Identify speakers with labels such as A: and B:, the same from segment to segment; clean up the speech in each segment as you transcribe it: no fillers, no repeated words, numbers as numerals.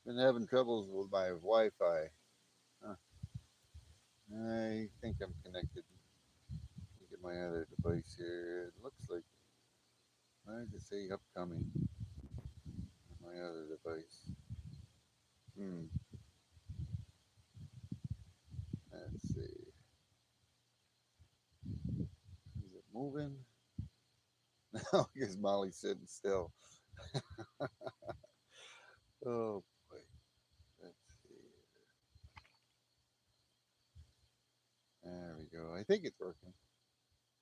A: Been having troubles with my Wi-Fi. Huh. I think I'm connected. Let me get my other device here. It looks like, why does it say upcoming on my other device? Hmm. Let's see. Is it moving? No, because Molly's sitting still. Oh boy. Let's see. There we go. I think it's working.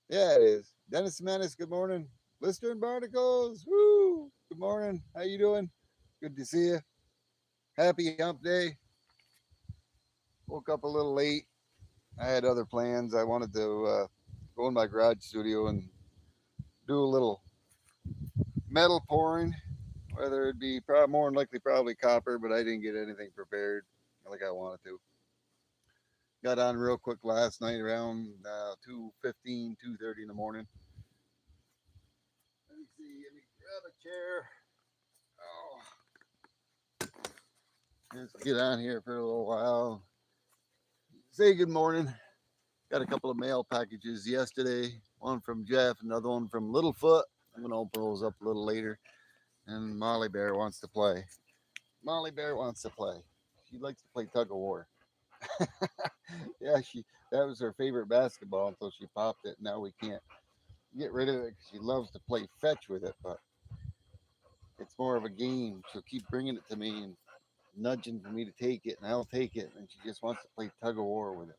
A: Yeah, it is. Dennis Menace, good morning. Lister and Barnacles, woo! Good morning. How you doing? Good to see you. Happy Hump Day. Woke up a little late. I had other plans. I wanted to go in my garage studio and do a little metal pouring, whether it be more than likely probably copper, but I didn't get anything prepared like I wanted to. Got on real quick last night around 2:15, 2:30 in the morning. Let me see. Let me grab a chair. Oh, let's get on here for a little while. Say good morning. Got a couple of mail packages yesterday. One from Jeff, another one from Littlefoot. I'm gonna open those up a little later. And Molly Bear wants to play. Molly Bear wants to play. She likes to play tug of war. Yeah, she that was her favorite basketball until she popped it. Now we can't get rid of it because she loves to play fetch with it, but it's more of a game. She'll keep bringing it to me and nudging for me to take it, and I'll take it, and she just wants to play tug of war with it.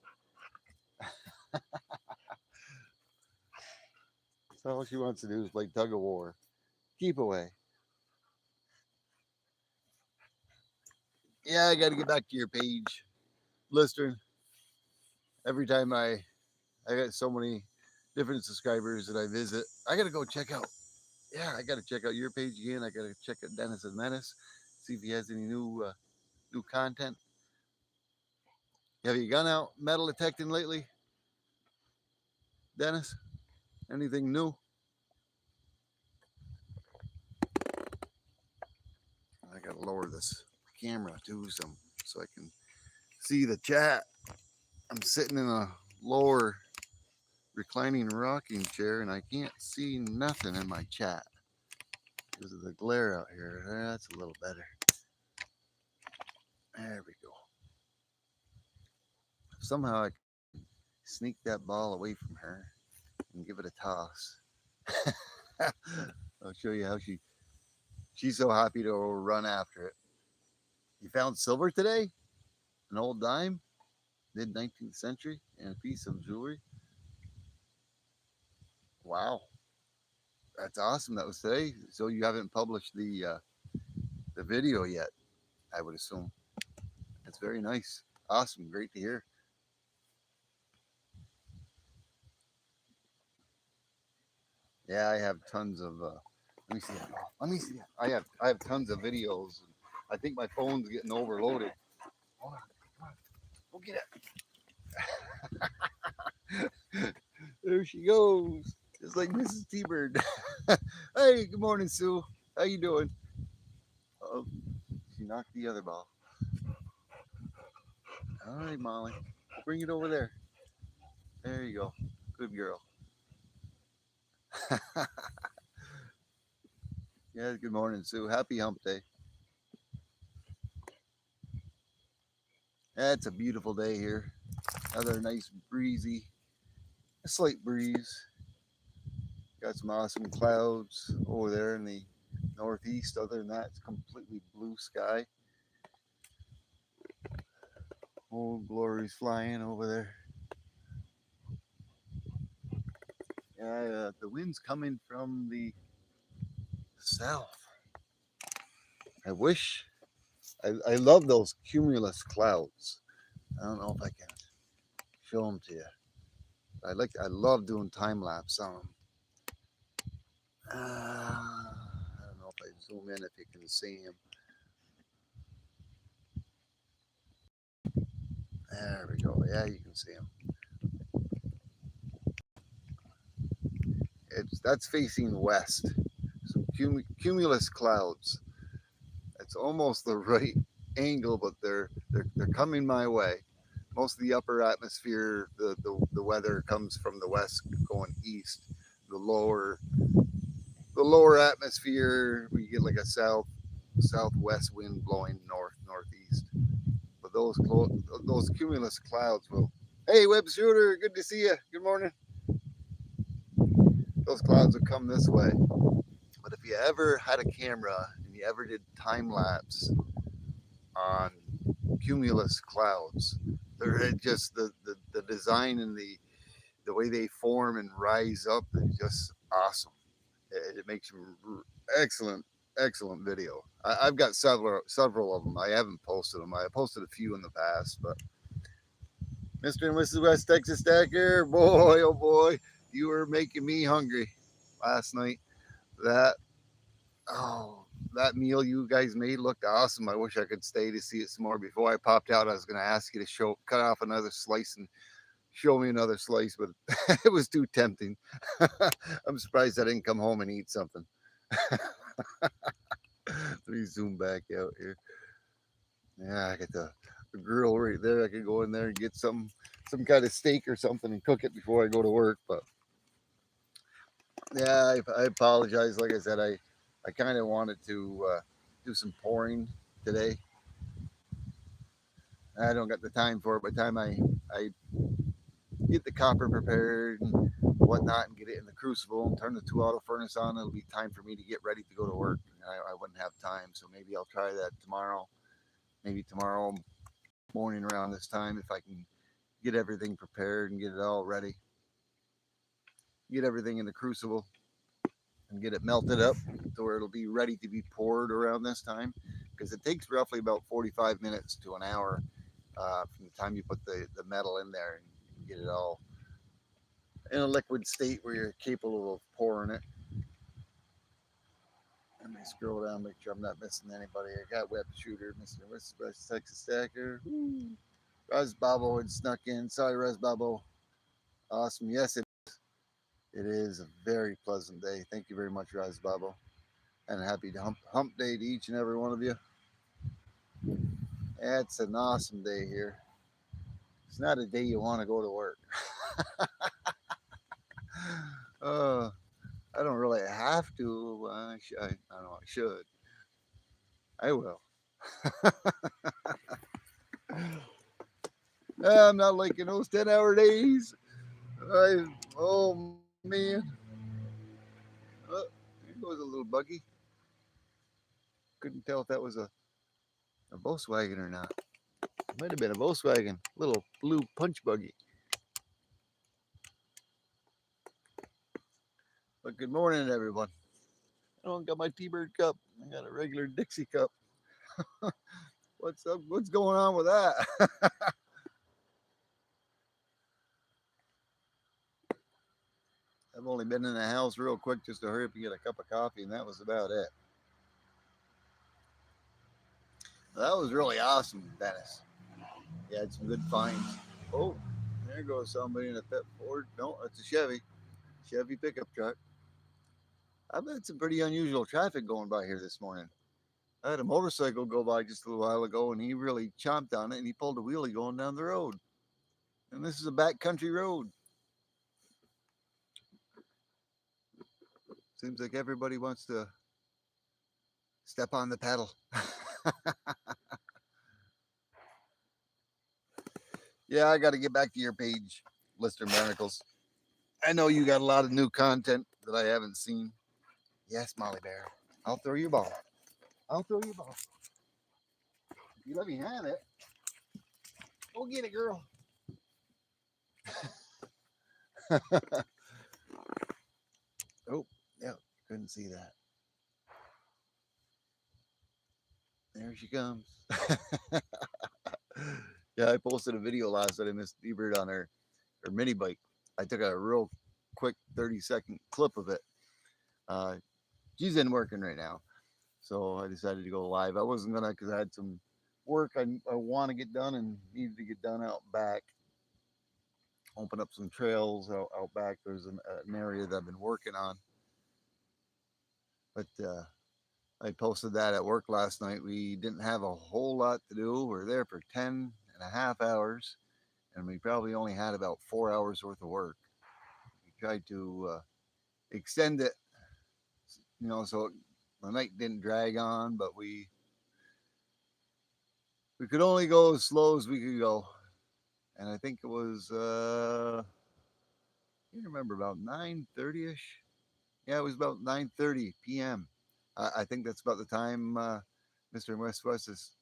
A: So all she wants to do is play tug of war. Keep away. Yeah, I got to get back to your page, Lister. Every time I got so many different subscribers that I visit, I got to go check out. Yeah, I got to check out your page again. I got to check out Dennis and Menace, see if he has any new content. Have you gone out metal detecting lately, Dennis? Anything new? I got to lower this camera too, so I can see the chat. I'm sitting in a lower reclining rocking chair and I can't see nothing in my chat because of the glare out here. That's a little better. There we go. Somehow I can sneak that ball away from her and give it a toss. I'll show you how she's so happy to run after it. You found silver today? An old dime, mid 19th century, and a piece of jewelry. Wow, that's awesome. That was today. So you haven't published the video yet, I would assume. That's very nice. Awesome. Great to hear. Yeah, I have tons of. Let me see that. Let me see that. I have tons of videos. I think my phone's getting overloaded. Hold on, come on, go get it. There she goes, just like Mrs. T-Bird. Hey, good morning, Sue. How you doing? Oh, she knocked the other ball. All right, Molly, bring it over there. There you go. Good girl. Yeah, good morning, Sue. Happy Hump Day. Yeah, it's a beautiful day here. Another nice breezy, a slight breeze. Got some awesome clouds over there in the northeast. Other than that, it's completely blue sky. Old Glory's flying over there. Yeah, the wind's coming from the south. I wish. I love those cumulus clouds. I don't know if I can show them to you. I love doing time lapse on them. I don't know if I zoom in if you can see them. There we go. Yeah, you can see them. That's facing west. Some cumulus clouds. It's almost the right angle, but they're coming my way. Most of the upper atmosphere, the weather comes from the west going east. The lower the lower atmosphere, we get like a southwest wind blowing northeast. But those cumulus clouds will. Hey, web shooter, good to see you. Good morning. Those clouds will come this way. But if you ever had a camera and you ever did time lapse on cumulus clouds, they're just the design and the way they form and rise up is just awesome. It makes excellent video. I've got several of them. I haven't posted them. I posted a few in the past, but Mr. and Mrs. West Texas Stacker, boy, oh boy, you were making me hungry last night. That oh, that meal you guys made looked awesome. I wish I could stay to see it some more. Before I popped out, I was going to ask you to cut off another slice and show me another slice, but it was too tempting. I'm surprised I didn't come home and eat something. Let me zoom back out here. Yeah, I got the grill right there. I could go in there and get some kind of steak or something and cook it before I go to work. But yeah, I apologize. Like I said, I kind of wanted to do some pouring today. I don't got the time for it. By the time I get the copper prepared and whatnot and get it in the crucible and turn the 2 auto furnace on, it'll be time for me to get ready to go to work. I wouldn't have time, so maybe I'll try that tomorrow. Maybe tomorrow morning around this time if I can get everything prepared and get it all ready. Get everything in the crucible and get it melted up to where it'll be ready to be poured around this time, because it takes roughly about 45 minutes to an hour from the time you put the metal in there and get it all in a liquid state where you're capable of pouring it. Let me scroll down, make sure I'm not missing anybody. I got Web Shooter, Mr. West Texas Stacker. Raz Babo had snuck in. Sorry, Raz Babo. Awesome. Yes, it is a very pleasant day. Thank you very much, Raz Babo. And happy hump day to each and every one of you. It's an awesome day here. It's not a day you want to go to work. uh, I don't really have to. I don't know. I should. I will. I'm not liking those 10-hour days. Oh man. Oh, there goes a little buggy. Couldn't tell if that was a Volkswagen or not. It might have been a Volkswagen. Little blue punch buggy. But good morning, everyone. I don't got my T-Bird cup. I got a regular Dixie cup. What's up? What's going on with that? I've only been in the house real quick just to hurry up and get a cup of coffee, and that was about it. That was really awesome, Dennis. You had some good finds. Oh, there goes somebody in a Pep Ford. No, it's a Chevy pickup truck. I've had some pretty unusual traffic going by here this morning. I had a motorcycle go by just a little while ago, and he really chomped on it, and he pulled a wheelie going down the road. And this is a backcountry road. Seems like everybody wants to step on the pedal. Yeah, I got to get back to your page, Lister Barnacles. I know you got a lot of new content that I haven't seen. Yes, Molly Bear. I'll throw you a ball. I'll throw you a ball. If you let me have it, go get it, girl. Oh, yeah, couldn't see that. There she comes. Yeah, I posted a video last night of Miss T-Bird on her mini bike. I took a real quick 30-second clip of it. Uh, she's in working right now, so I decided to go live. I wasn't gonna because I had some work I want to get done and needed to get done out back. Open up some trails out back. There's an area that I've been working on, but I posted that at work last night. We didn't have a whole lot to do. We are there for 10.5 hours, and we probably only had about 4 hours worth of work. We tried to extend it, so the night didn't drag on, but we could only go as slow as we could go. And I think it was I can't remember, about 9:30 ish. Yeah, it was about 9:30 p.m. I think that's about the time Mr. West's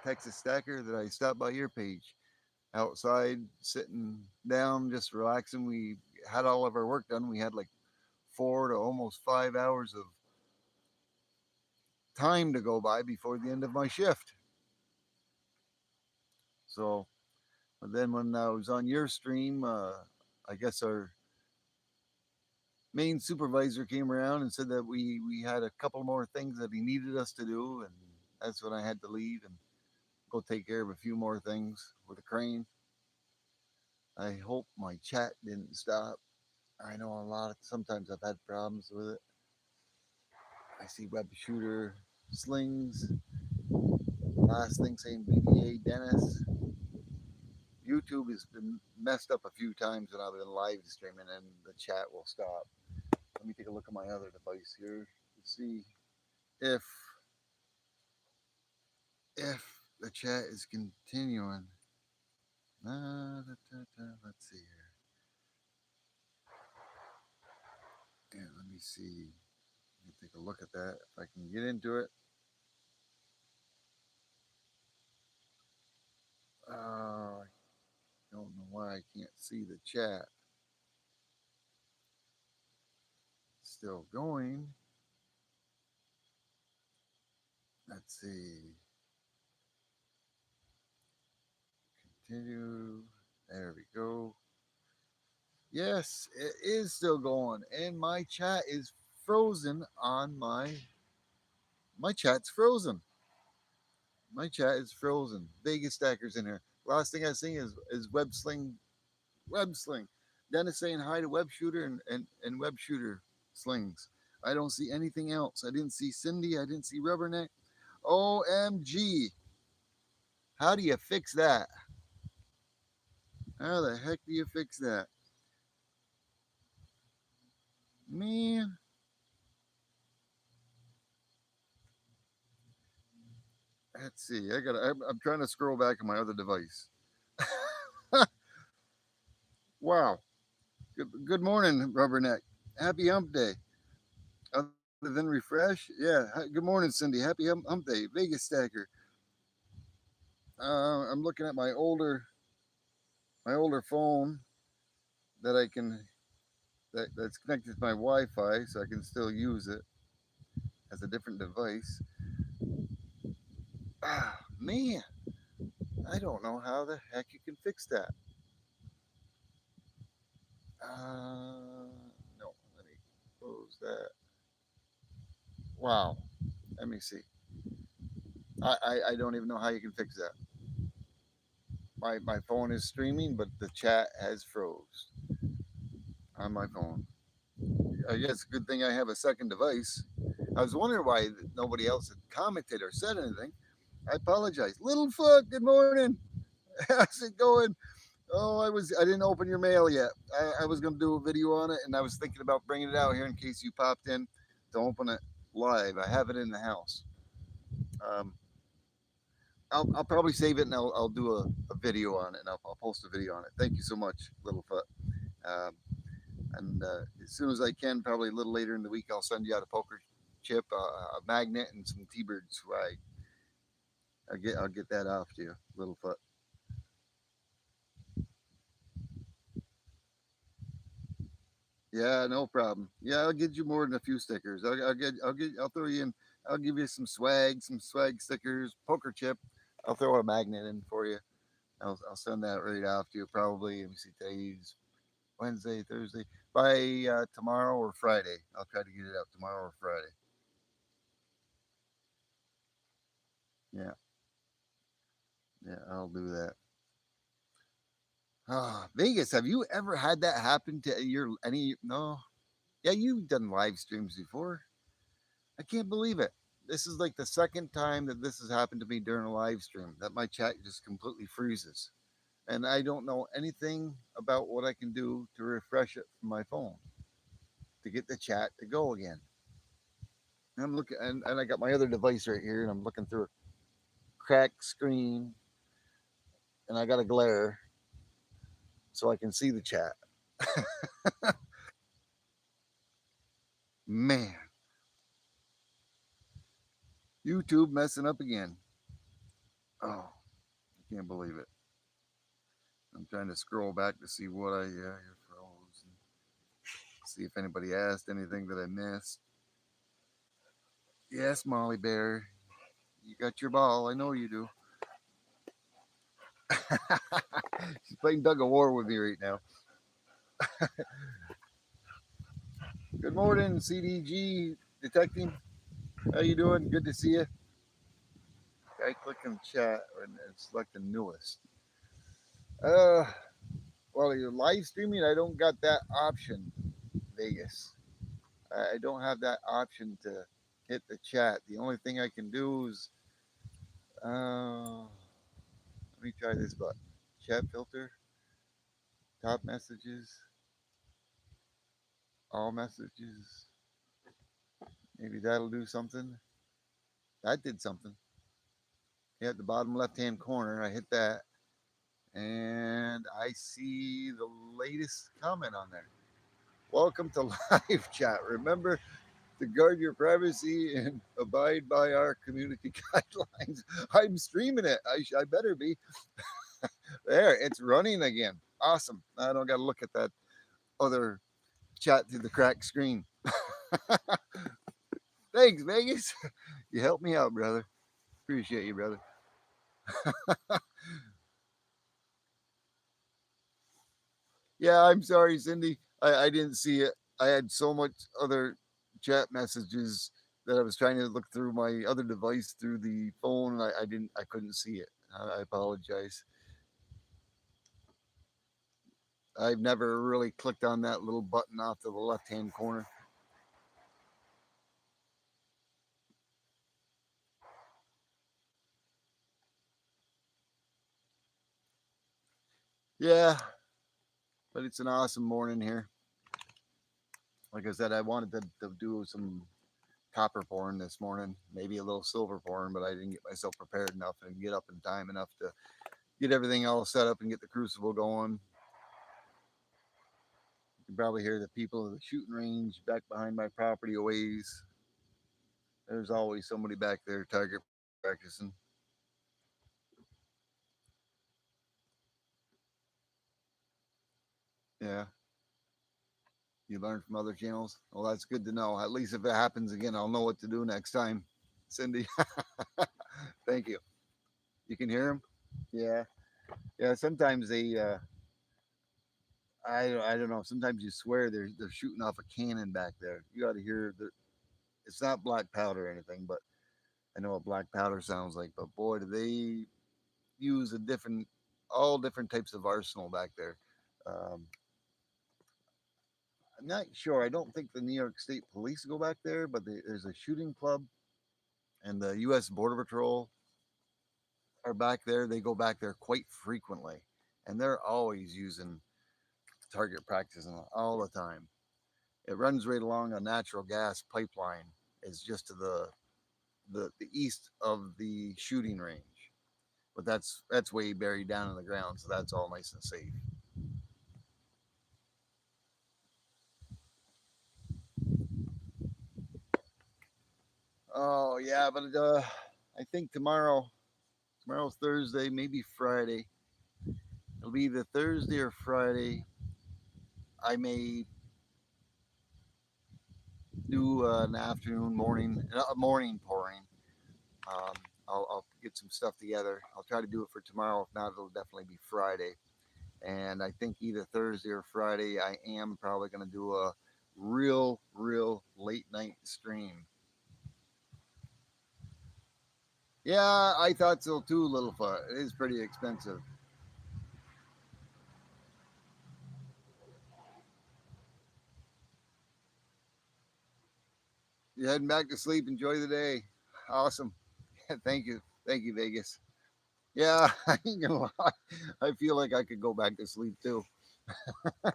A: Texas Stacker that I stopped by your page outside, sitting down, just relaxing. We had all of our work done. We had like 4 to almost 5 hours of time to go by before the end of my shift. So, but then when I was on your stream, I guess our main supervisor came around and said that we had a couple more things that he needed us to do, and that's when I had to leave and go take care of a few more things with a crane. I hope my chat didn't stop. I know sometimes I've had problems with it. I see web shooter slings. Last thing saying BDA Dennis. YouTube has been messed up a few times when I've been live streaming and the chat will stop. Let me take a look at my other device here to see if the chat is continuing. Let's see here. And let me see. Let me take a look at that if I can get into it. I don't know why I can't see the chat. Still going. Let's see. Continue. There we go. Yes, it is still going, and my chat is frozen on my chat's frozen. My chat is frozen. Vegas stackers in here. Last thing I see is web sling. Dennis saying hi to web shooter and web shooter slings. I don't see anything else. I didn't see Cindy. I didn't see Rubberneck. OMG. How do you fix that? How the heck do you fix that? Man, let's see. I'm trying to scroll back on my other device. Wow. Good morning, Rubberneck. Happy Hump Day. Other than refresh, yeah. Good morning, Cindy. Happy Hump Day, Vegas Stacker. I'm looking at my older phone that I can that's connected to my Wi-Fi, so I can still use it as a different device. Ah, man, I don't know how the heck you can fix that. No, let me close that. Wow, let me see. I don't even know how you can fix that. My phone is streaming, but the chat has froze on my phone. I guess a good thing I have a second device. I was wondering why nobody else had commented or said anything. I apologize. Littlefoot, good morning. How's it going? Oh, I didn't open your mail yet. I was going to do a video on it, and I was thinking about bringing it out here in case you popped in to open it live. I have it in the house. Um, I'll probably save it and I'll do a video on it and I'll post a video on it. Thank you so much, Littlefoot. Um, and as soon as I can, probably a little later in the week, I'll send you out a poker chip, a magnet, and some T-bird swag. I'll get that off to you, Littlefoot. Yeah, no problem. Yeah, I'll get you more than a few stickers. I'll throw you in. I'll give you some swag stickers, poker chip. I'll throw a magnet in for you. I'll send that right off to you probably. Let me see, today's Wednesday, Thursday. By tomorrow or Friday. I'll try to get it out tomorrow or Friday. Yeah, yeah, I'll do that. Ah, Vegas, have you ever had that happen to your any? No, yeah, you've done live streams before. I can't believe it. This is like the second time that this has happened to me during a live stream, that my chat just completely freezes. And I don't know anything about what I can do to refresh it from my phone to get the chat to go again. And I'm looking, and I got my other device right here, and I'm looking through a cracked screen, and I got a glare so I can see the chat. Man, YouTube messing up again. Oh, I can't believe it. I'm trying to scroll back to see what I here froze and see if anybody asked anything that I missed. Yes, Molly Bear, you got your ball. I know you do. She's playing Tug of War with me right now. Good morning, CDG detecting. How you doing? Good to see you. I click in chat and select the newest. Uh, well, you're live streaming. I don't got that option, Vegas. I don't have that option to hit the chat. The only thing I can do is, let me try this button. Chat filter, top messages, all messages. Maybe that'll do something. That did something. Yeah, at the bottom left hand corner, I hit that, and I see the latest comment on there. Welcome to live chat. Remember to guard your privacy and abide by our community guidelines. I'm streaming it. I better be. There, it's running again. Awesome. I don't got to look at that other chat through the cracked screen. Thanks, Vegas. You helped me out, brother. Appreciate you, brother. Yeah, I'm sorry, Cindy. I didn't see it. I had so much other chat messages that I was trying to look through my other device through the phone, and I couldn't see it. I apologize. I've never really clicked on that little button off to the left hand corner. Yeah, but it's an awesome morning here. Like I said, I wanted to do some copper pouring this morning, maybe a little silver pouring, but I didn't get myself prepared enough and get up in time enough to get everything all set up and get the crucible going. You can probably hear the people of the shooting range back behind my property a ways. There's always somebody back there target practicing. Yeah, you learn from other channels. Well, that's good to know. At least if it happens again, I'll know what to do next time. Cindy, thank you. You can hear them? Yeah. Yeah, sometimes I don't know. Sometimes you swear they're shooting off a cannon back there. You got to hear the. It's not black powder or anything, but I know what black powder sounds like. But boy, do they use a different, all different types of arsenal back there. Um, I'm not sure. I don't think the New York State Police go back there, but there's a shooting club, and the U.S. Border Patrol are back there. They go back there quite frequently, and they're always using target practice all the time. It runs right along a natural gas pipeline. It's just to the east of the shooting range, but that's way buried down in the ground, so that's all nice and safe. Oh yeah, but I think tomorrow's Thursday, maybe Friday. It'll be either Thursday or Friday. I may do an afternoon, morning pouring. Um, I'll get some stuff together. I'll try to do it for tomorrow. If not, it'll definitely be Friday. And I think either Thursday or Friday, I am probably going to do a real late night stream. Yeah, I thought so too, Littlefoot. It is pretty expensive. You're heading back to sleep. Enjoy the day. Awesome. Thank you. Thank you, Vegas. Yeah, I ain't gonna lie. I feel like I could go back to sleep too. But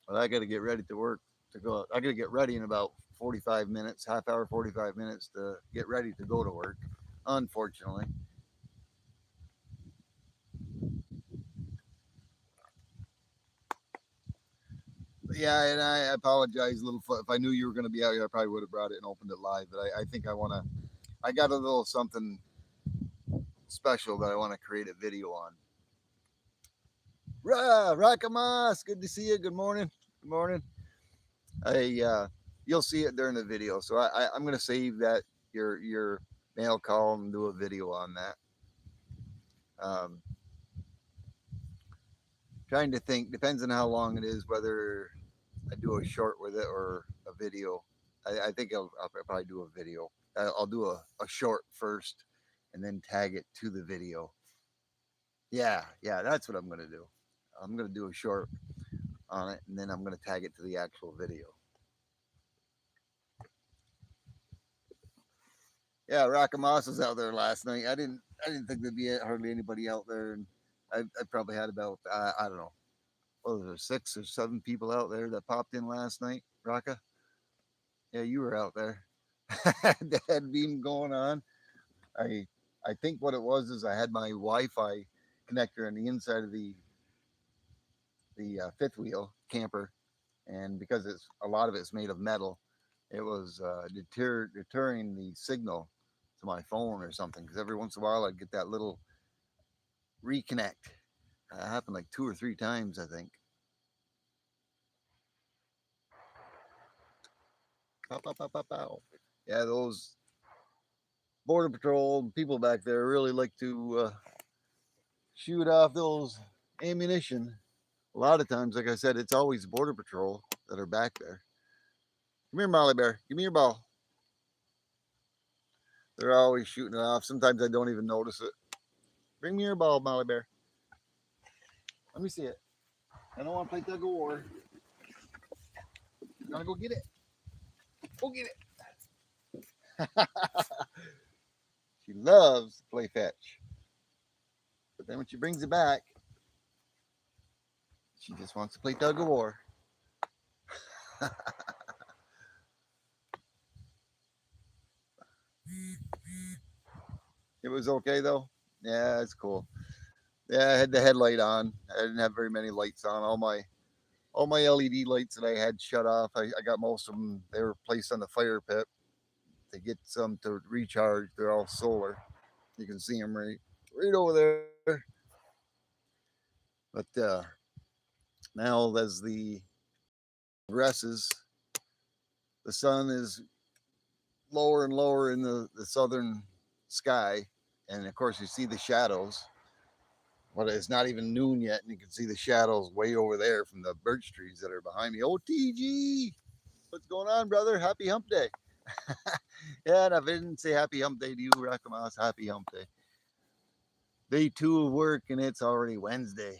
A: I got to get ready to work to go. I got to get ready in about 45 minutes, half hour, 45 minutes to get ready to go to work. Unfortunately. Yeah, and I apologize, little foot. If I knew you were going to be out here, I probably would have brought it and opened it live. But I think I want to. I got a little something special that I want to create a video on. Rakamas, good to see you. Good morning. Good morning. You'll see it during the video. So I'm gonna save that your mail call and do a video on that. Um, Trying to think, depends on how long it is, whether I do a short with it or a video. I think I'll probably do a video. I'll do a short first, and then tag it to the video. Yeah, that's what I'm gonna do. I'm gonna do a short on it, and then I'm gonna tag it to the actual video. Yeah, Rakamas was out there last night. I didn't think there'd be hardly anybody out there, and I probably had about I don't know, what was there, 6 or 7 people out there that popped in last night. Raka, yeah, you were out there. Dad beam going on. I I think what it was is I had my Wi-Fi connector on the inside of the fifth wheel camper, and because it's a lot of it's made of metal, it was deterring the signal to my phone or something. Because every once in a while I'd get that little reconnect. It happened like 2 or 3 times, I think. Pow, pow, pow, pow, pow. Yeah, those border patrol people back there really like to shoot off those ammunition. A lot of times, like I said, it's always border patrol that are back there. Come here, Molly Bear. Give me your ball. They're always shooting it off. Sometimes I don't even notice it. Bring me your ball, Molly Bear. Let me see it. I don't want to play tug of war. I'm gonna go get it. Go get it. She loves to play fetch. But then when she brings it back, she just wants to play tug of war. It was okay though. Yeah, it's cool. Yeah, I had the headlight on. I didn't have very many lights on. All my LED lights that I had shut off. I got most of them. They were placed on the fire pit to get some to recharge. They're all solar. You can see them right over there. But now as the progresses, the sun is lower and lower in the southern sky, and of course you see the shadows. But it's not even noon yet, and you can see the shadows way over there from the birch trees that are behind me. Oh, TG, what's going on, brother? Happy Hump Day. Yeah, and if I didn't say Happy Hump Day to you, Rakamas, Happy Hump Day. Day 2 of work, and it's already Wednesday.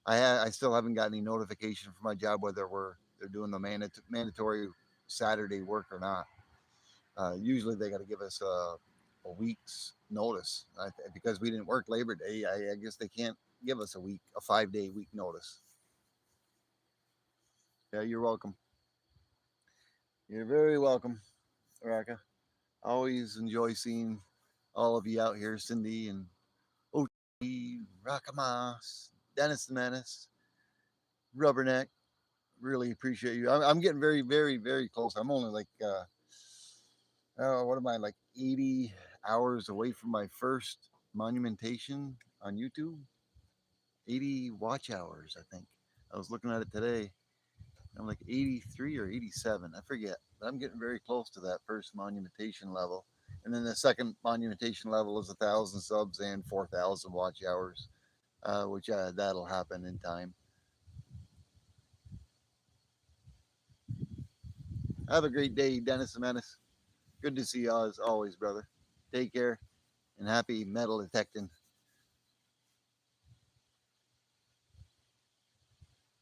A: I still haven't got any notification from my job whether they're doing the mandatory Saturday work or not. Usually they got to give us a week's notice because we didn't work Labor Day. I guess they can't give us a 5-day week notice. Yeah, you're welcome. You're very welcome, Raka. Always enjoy seeing all of you out here, Cindy and OT, Rakamas, Dennis the Menace, Rubberneck. Really appreciate you. I'm getting very, very, very close. I'm only like, what am I, like 80 hours away from my first monumentation on YouTube? 80 watch hours, I think. I was looking at it today. I'm like 83 or 87. I forget. But I'm getting very close to that first monumentation level. And then the second monumentation level is 1,000 subs and 4,000 watch hours, which that'll happen in time. Have a great day, Dennis the Menace. Good to see you as always, brother. Take care and happy metal detecting.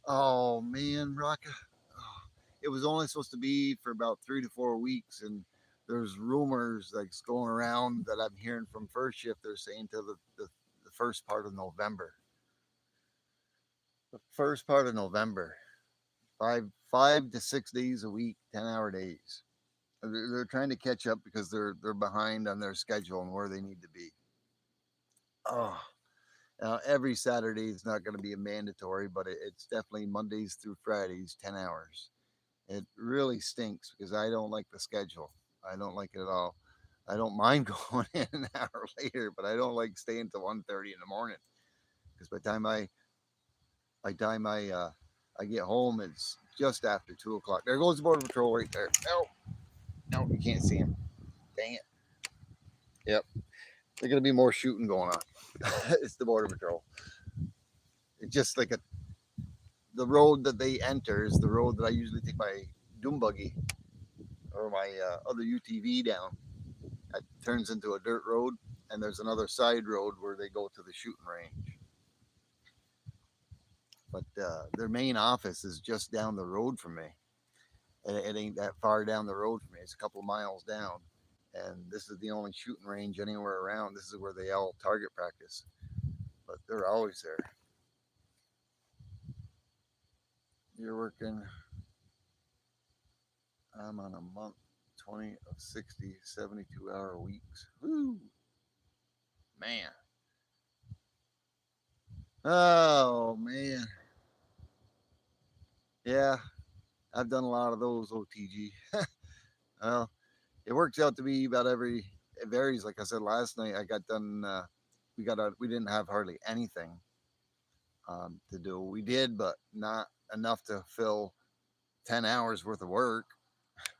A: Oh man, Rocka. Oh, it was only supposed to be for about 3 to 4 weeks, and there's rumors like going around that I'm hearing from first shift. They're saying to the first part of November. The first part of November, 5 to 6 days a week, 10-hour days. They're trying to catch up because they're behind on their schedule and where they need to be. Oh, every Saturday is not going to be a mandatory, but it's definitely Mondays through Fridays, 10 hours. It really stinks because I don't like the schedule. I don't like it at all. I don't mind going in an hour later, but I don't like staying till 1:30 in the morning because by the time I get home, it's just after 2 o'clock. There goes the border patrol right there. No, no, you can't see him. Dang it. Yep, there's gonna be more shooting going on. It's the border patrol. It's just like the road that they enter is the road that I usually take my doom buggy or my other UTV down. It turns into a dirt road, and there's another side road where they go to the shooting range. But their main office is just down the road from me. It ain't that far down the road from me. It's a couple of miles down, and this is the only shooting range anywhere around. This is where they all target practice, but they're always there. You're working. I'm on a month 20 of 60, 72-hour weeks. Woo, man. Oh, man. Yeah, I've done a lot of those OTG. Well, it works out to be about it varies. Like I said last night, I got done, we didn't have hardly anything to do. We did, but not enough to fill 10 hours worth of work,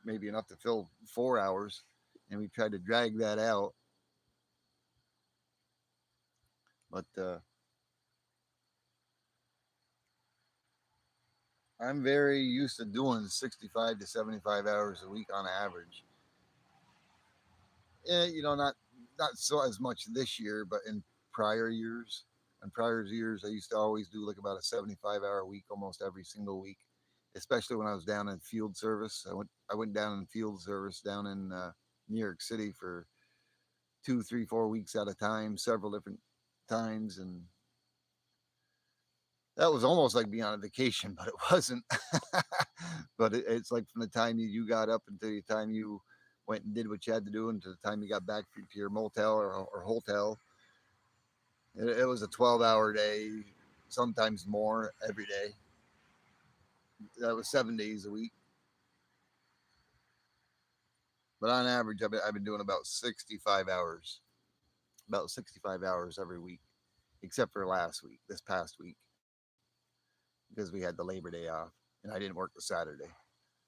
A: maybe enough to fill 4 hours. And we tried to drag that out. But I'm very used to doing 65 to 75 hours a week on average. Not so as much this year, but in prior years. In prior years, I used to always do like about a 75-hour week almost every single week, especially when I was down in field service. I went down in field service down in New York City for 2, 3, 4 weeks at a time, several different times, and that was almost like being on a vacation, but it wasn't. But it's like from the time you got up until the time you went and did what you had to do until the time you got back to your motel or hotel. It was a 12-hour day, sometimes more every day. That was 7 days a week. But on average, I've been doing about 65 hours every week, except for last week, this past week, because we had the Labor Day off, and I didn't work the Saturday.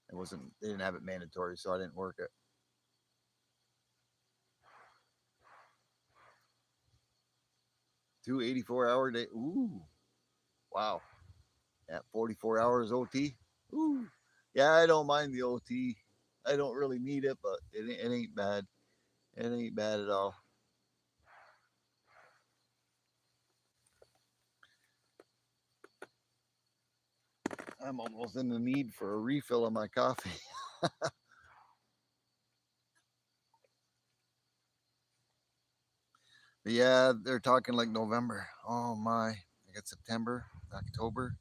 A: They didn't have it mandatory, so I didn't work it. 2 84-hour day. Ooh, wow. At 44 hours OT. Ooh, yeah, I don't mind the OT. I don't really need it, but it ain't bad. It ain't bad at all. I'm almost in the need for a refill of my coffee. But yeah, they're talking like November. Oh my, I got September, October.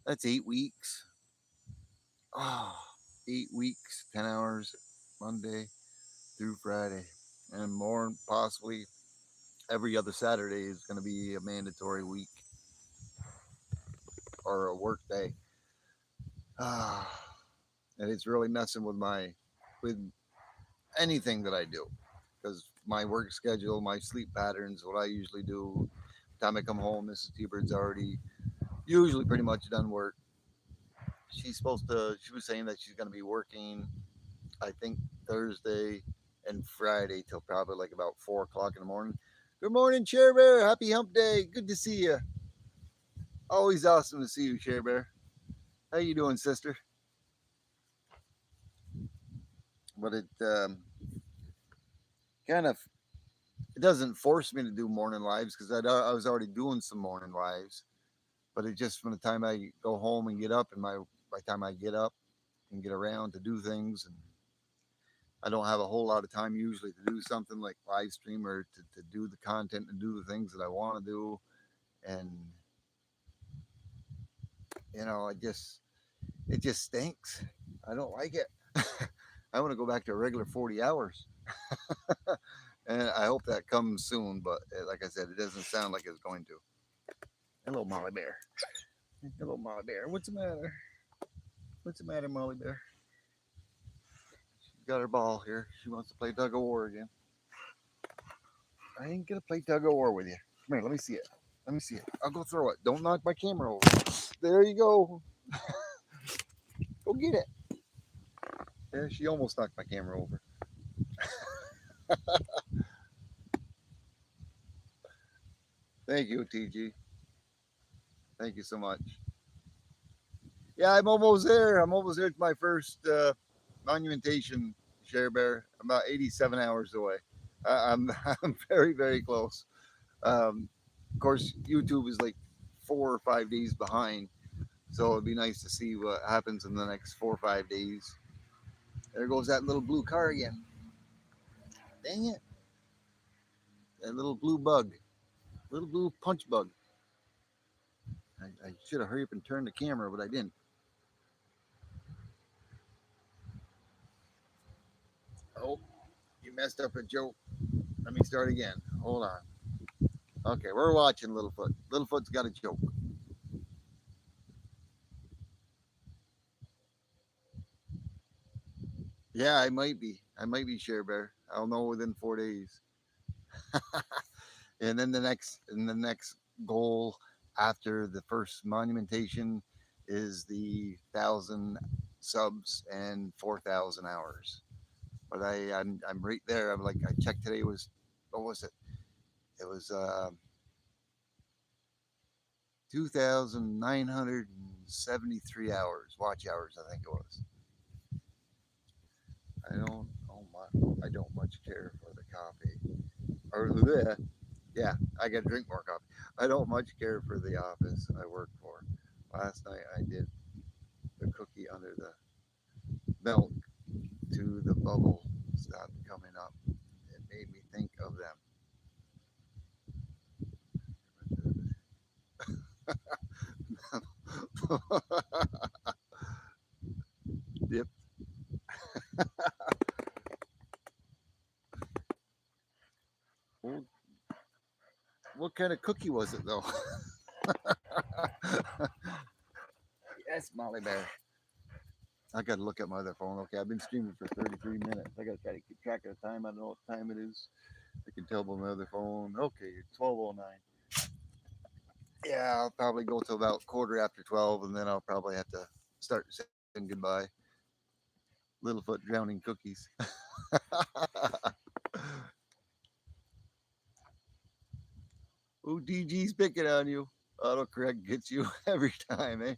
A: That's 8 weeks. Oh, 8 weeks, 10 hours, Monday through Friday. And more possibly every other Saturday is going to be a mandatory week or a work day. Ah, and it's really messing with anything that I do because my work schedule, my sleep patterns, what I usually do. Time I come home, Mrs. T-Bird's already usually pretty much done work. She was saying that she's going to be working, I think, Thursday and Friday till probably like about 4 o'clock in the morning. Good morning, Chair Bear. Happy Hump Day. Good to see you. Always awesome to see you, Chair Bear. How you doing, sister? But kind of it doesn't force me to do morning lives because I was already doing some morning lives. But it just from the time I go home and get up, and by the time I get up, and get around to do things. And I don't have a whole lot of time usually to do something like live stream or to do the content and do the things that I want to do. And it just stinks. I don't like it. I want to go back to a regular 40 hours. And I hope that comes soon. But like I said, it doesn't sound like it's going to. Hello, Molly Bear. Hello, Molly Bear. What's the matter? What's the matter, Molly Bear? She's got her ball here. She wants to play tug of war again. I ain't gonna play tug of war with you. Come here, let me see it. Let me see it. I'll go throw it. Don't knock my camera over. There you go. Go get it. Yeah, she almost knocked my camera over. Thank you, TG. Thank you so much. Yeah, I'm almost there. I'm almost there to my first monumentation, Share Bear. I'm about 87 hours away. I'm I'm very very close. Of course, YouTube is like 4 or 5 days behind, so it'd be nice to see what happens in the next 4 or 5 days. There goes that little blue car again. Dang it! That little blue bug, little blue punch bug. I should have hurried up and turned the camera, but I didn't. Oh, you messed up a joke. Let me start again. Hold on. Okay, we're watching Littlefoot. Littlefoot's got a joke. Yeah, I might be. I might be Share Bear. I'll know within 4 days. And then the next goal after the first monumentation is the 1,000 subs and 4,000 hours. But I'm right there. I'm like I checked today was what was it? It was 2,973 hours, watch hours, I think it was. I don't oh my I don't much care for the coffee. Or bleh. Yeah, I gotta drink more coffee. I don't much care for the office I work for. Last night I did the cookie under the milk to the bubble stopped coming up. It made me think of them. Yep. Well, what kind of cookie was it though? Yes, Molly Bear. I gotta look at my other phone. Okay, I've been streaming for 33 minutes. I gotta try to keep track of the time. I don't know what time it is. I can tell by my other phone. Okay, 12:09. Yeah, I'll probably go till about quarter after 12, and then I'll probably have to start saying goodbye. Littlefoot drowning cookies. Oh, DG's picking on you. Autocorrect gets you every time, eh?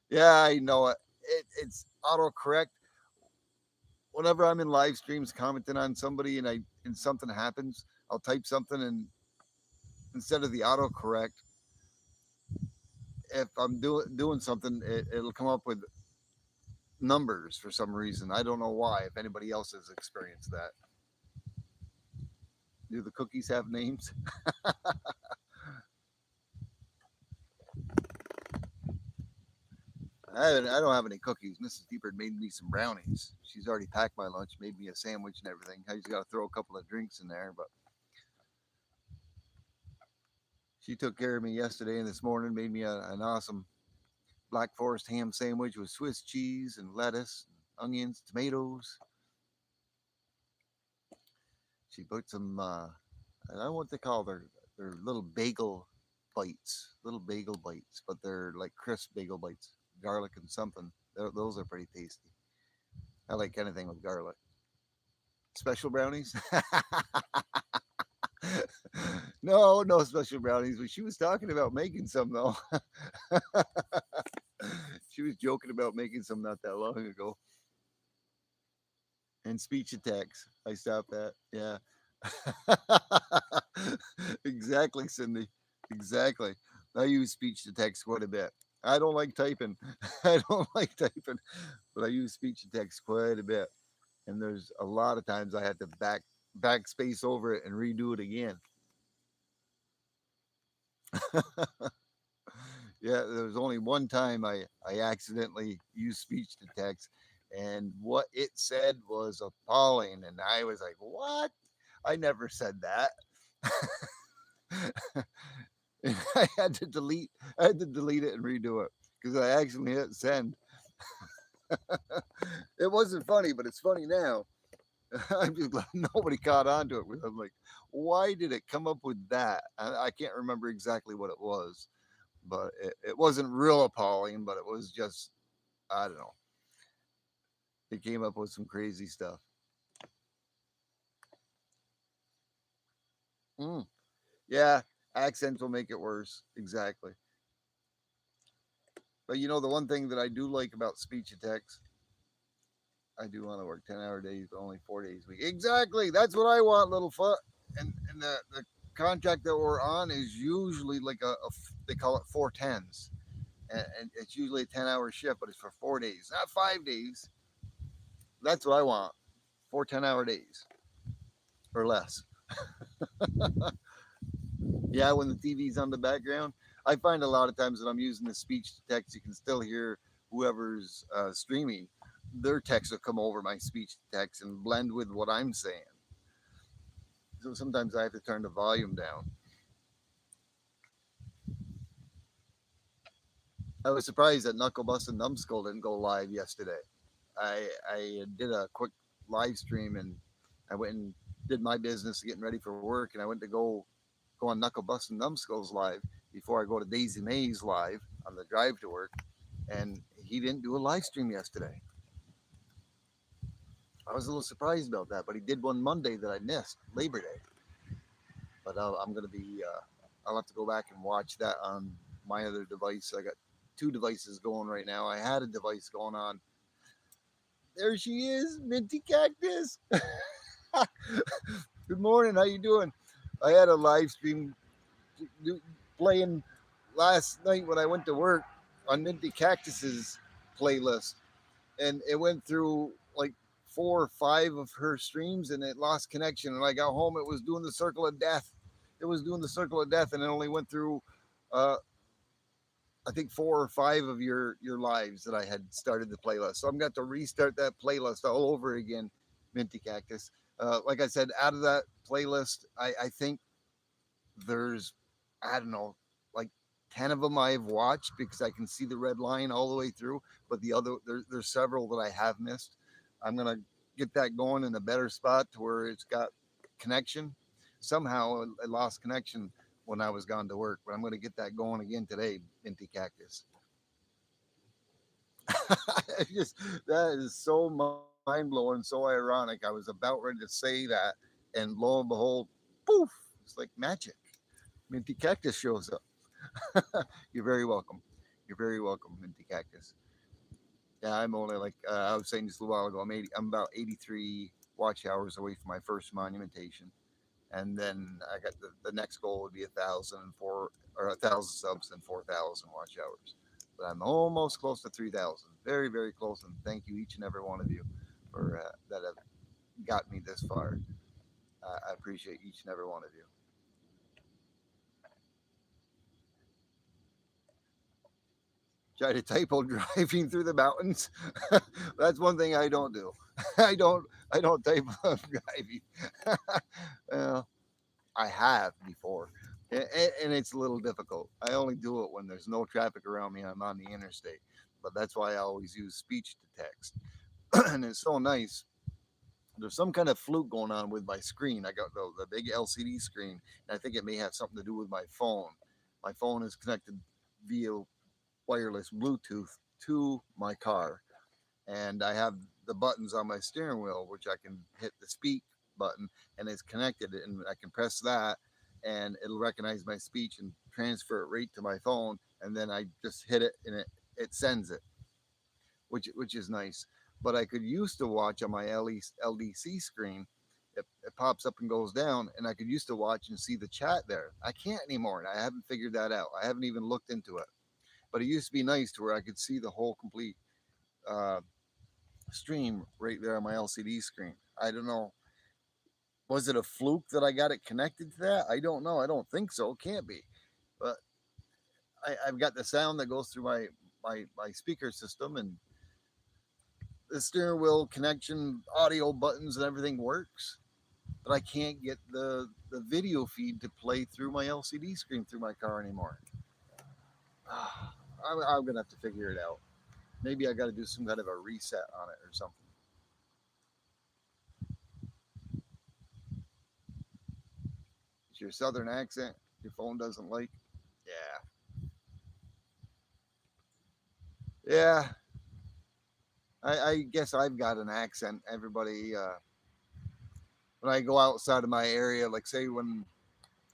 A: Yeah, I know it. It's autocorrect. Whenever I'm in live streams commenting on somebody and something happens, I'll type something and instead of the autocorrect, if I'm doing something, it'll come up with numbers for some reason. I don't know why. If anybody else has experienced that, do the cookies have names? I don't have any cookies. Mrs. Deepard made me some brownies. She's already packed my lunch, made me a sandwich and everything. I just got to throw a couple of drinks in there, but she took care of me yesterday and this morning, made me an awesome Black Forest ham sandwich with Swiss cheese and lettuce, and onions, tomatoes. She put some, I don't know what they call their little bagel bites, but they're like crisp bagel bites, garlic and something. Those are pretty tasty. I like anything with garlic. Special brownies? No, no special brownies. But she was talking about making some though. She was joking about making some not that long ago. And speech attacks. I stopped that. Yeah. Exactly, Cindy. Exactly. I use speech to text quite a bit. I don't like typing. I don't like typing, but I use speech to text quite a bit. And there's a lot of times I had to backspace over it and redo it again. Yeah, there was only one time I accidentally used speech to text, and what it said was appalling, and I was like, "What? I never said that." And I had to delete it and redo it because I accidentally hit send. It wasn't funny, but it's funny now. I'm just glad nobody caught on to it. I'm like, why did it come up with that? I can't remember exactly what it was, but it wasn't real appalling, but it was just, I don't know. It came up with some crazy stuff. Mm, yeah, accents will make it worse. Exactly. But you know, the one thing that I do like about speech to text, I do want to work 10-hour days, but only 4 days a week. Exactly. That's what I want, little foot. And the contract that we're on is usually like they call it 4 10s. And it's usually a 10-hour shift, but it's for 4 days, not 5 days. That's what I want. 4 10-hour days or less. Yeah, when the TV's on the background, I find a lot of times that I'm using the speech to text, you can still hear whoever's streaming. Their text will come over my speech to text and blend with what I'm saying. So sometimes I have to turn the volume down. I was surprised that Knuckle Bust and Numbskull didn't go live yesterday. I did a quick live stream and I went and did my business getting ready for work, and I went to go on Knuckle Bust and Numbskulls live before I go to Daisy Mays live on the drive to work, and he didn't do a live stream yesterday. I was a little surprised about that, but he did one Monday that I missed, Labor Day. But I'm gonna be I'll have to go back and watch that on my other device. I got two devices going right now. I had a device going on. There she is, Minty Cactus. Good morning. How you doing? I had a live stream playing last night when I went to work on Minty Cactus's playlist, and it went through like 4 or 5 of her streams, and it lost connection. And I got home, it was doing the circle of death. It was doing the circle of death, and it only went through, uh, I think 4 or 5 of your lives that I had started the playlist. So I'm going to restart that playlist all over again, Minty Cactus. Like I said, out of that playlist, I think there's, I don't know, like 10 of them I've watched because I can see the red line all the way through. But there's several that I have missed. I'm going to get that going in a better spot to where it's got connection. Somehow I lost connection when I was gone to work, but I'm going to get that going again today, Minty Cactus. Just that is so mind blowing, so ironic. I was about ready to say that, and lo and behold, poof! It's like magic. Minty Cactus shows up. You're very welcome. You're very welcome, Minty Cactus. Yeah, I'm only like I was saying just a little while ago. I'm about 83 watch hours away from my first monumentation, and then I got the next goal would be 1,004 or 1,000 subs and 4,000 watch hours. But I'm almost close to 3,000. Very very close, and thank you each and every one of you for that have got me this far. I appreciate each and every one of you. Try to typo driving through the mountains. That's one thing I don't do. I don't typo driving. Well, I have before, and it's a little difficult. I only do it when there's no traffic around me and I'm on the interstate. But that's why I always use speech to text, and it's so nice. There's some kind of fluke going on with my screen. I got the big LCD screen, and I think it may have something to do with my phone. My phone is connected via wireless Bluetooth to my car, and I have the buttons on my steering wheel, which I can hit the speak button, and it's connected, and I can press that, and it'll recognize my speech and transfer it right to my phone, and then I just hit it, and it sends it, which is nice. But I could used to watch on my LDC screen. It pops up and goes down, and I could used to watch and see the chat there. I can't anymore, and I haven't figured that out. I haven't even looked into it. But it used to be nice to where I could see the whole complete uh, stream right there on my LCD screen. I don't know. Was it a fluke that I got it connected to that? I don't know. I don't think so. It can't be. But I've got the sound that goes through my speaker system, and the steering wheel connection, audio buttons, and everything works. But I can't get the video feed to play through my LCD screen through my car anymore. I'm gonna have to figure it out. Maybe I got to do some kind of a reset on it or something. It's your southern accent your phone doesn't like. Yeah, yeah. I guess I've got an accent. Everybody, when I go outside of my area, like say when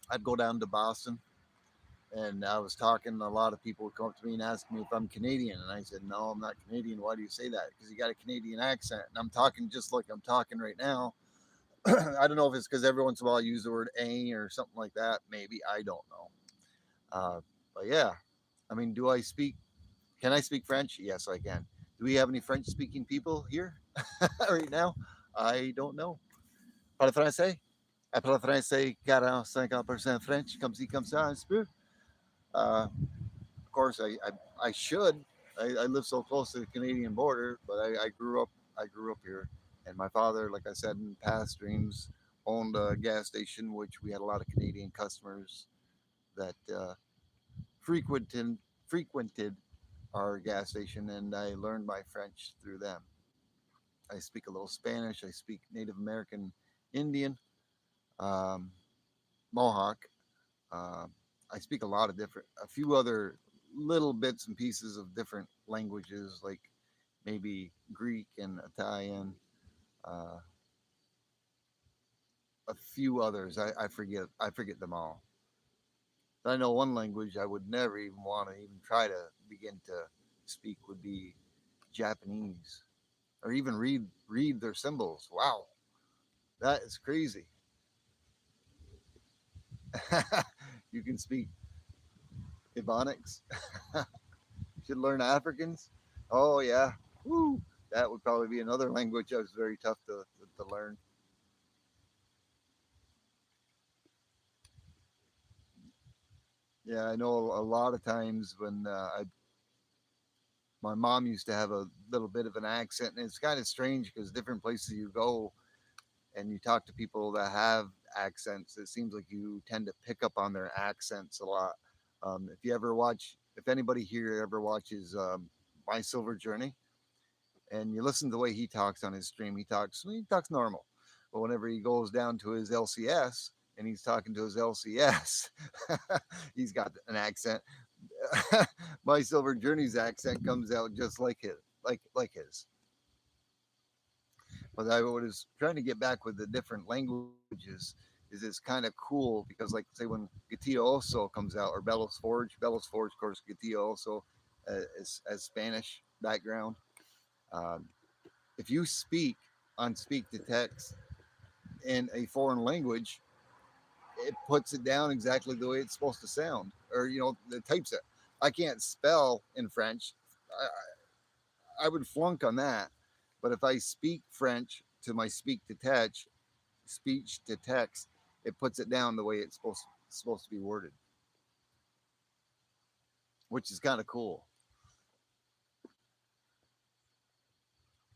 A: I'd go down to Boston and I was talking, a lot of people would come up to me and ask me if I'm Canadian, and I said, no, I'm not Canadian. Why do you say that? Because you got a Canadian accent, and I'm talking just like I'm talking right now. I don't know if it's because every once in a while I use the word "a" or something like that. Maybe I don't know. But yeah, I mean, do I speak? Can I speak French? Yes, I can. Do we have any French-speaking people here right now? I don't know. Parle français? I parle français 40-50% French, comme ci, comme ça, un peu. Of course, I should. I live so close to the Canadian border, but I grew up here, and my father, like I said in past dreams, owned a gas station, which we had a lot of Canadian customers that frequented frequented our gas station, and I learned my French through them. I speak a little Spanish. I speak Native American Indian, um, Mohawk. Um, I speak a lot of a few other little bits and pieces of different languages, like maybe Greek and Italian, uh, a few others. I forget them all. I know one language I would never even want to even try to begin to speak would be Japanese, or even read their symbols. Wow, that is crazy. You can speak Ebonics. You should learn Africans. Oh yeah, woo. That would probably be another language that was very tough to learn. Yeah, I know a lot of times when my mom used to have a little bit of an accent, and it's kind of strange because different places you go and you talk to people that have accents, it seems like you tend to pick up on their accents a lot. If you ever watch, if anybody here ever watches My Silver Journey, and you listen to the way he talks on his stream, he talks normal, but whenever he goes down to his LCS and he's talking to his LCS, he's got an accent. My Silver Journey's accent comes out just like his, his. But I was trying to get back with the different languages. Is it's kind of cool because, like, say when Gatillo Oso comes out, or Bellows Forge, of course, Gatillo Oso as Spanish background. Um, if you speak on speak to text in a foreign language, it puts it down exactly the way it's supposed to sound, or it types it. I can't spell in French. I would flunk on that. But if I speak French to my speech to text, it puts it down the way it's supposed to be worded, which is kind of cool.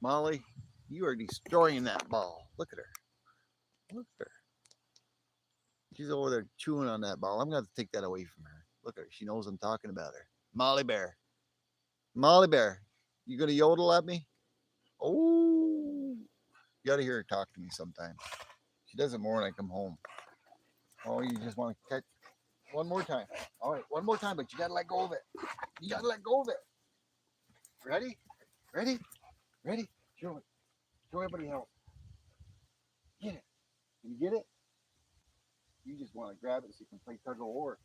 A: Molly, you are destroying that ball. Look at her. Look at her. She's over there chewing on that ball. I'm gonna have to take that away from her. Look at her. She knows I'm talking about her. Molly Bear. Molly Bear. You gonna yodel at me? Oh, you gotta hear her talk to me sometime. She does it more when I come home. Oh, you just want to catch one more time. All right, one more time, but you gotta let go of it. You gotta let go of it. Ready? Ready? Ready? Show it. Show everybody how. Get it. Can you get it? You just want to grab it so you can play tug of war.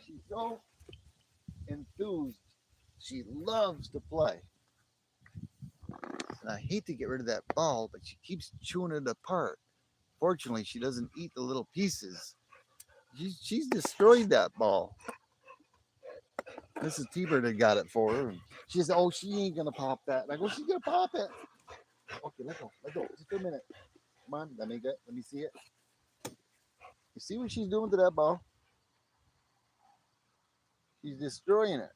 A: She's so enthused. She loves to play. And I hate to get rid of that ball, but she keeps chewing it apart. Fortunately, she doesn't eat the little pieces. She's destroyed that ball. Mrs. T-Bird had got it for her. And she said, "Oh, she ain't gonna pop that." And I go, "She's gonna pop it." Okay, let go, just a minute. Come on, let me see it. You see what she's doing to that ball? She's destroying it.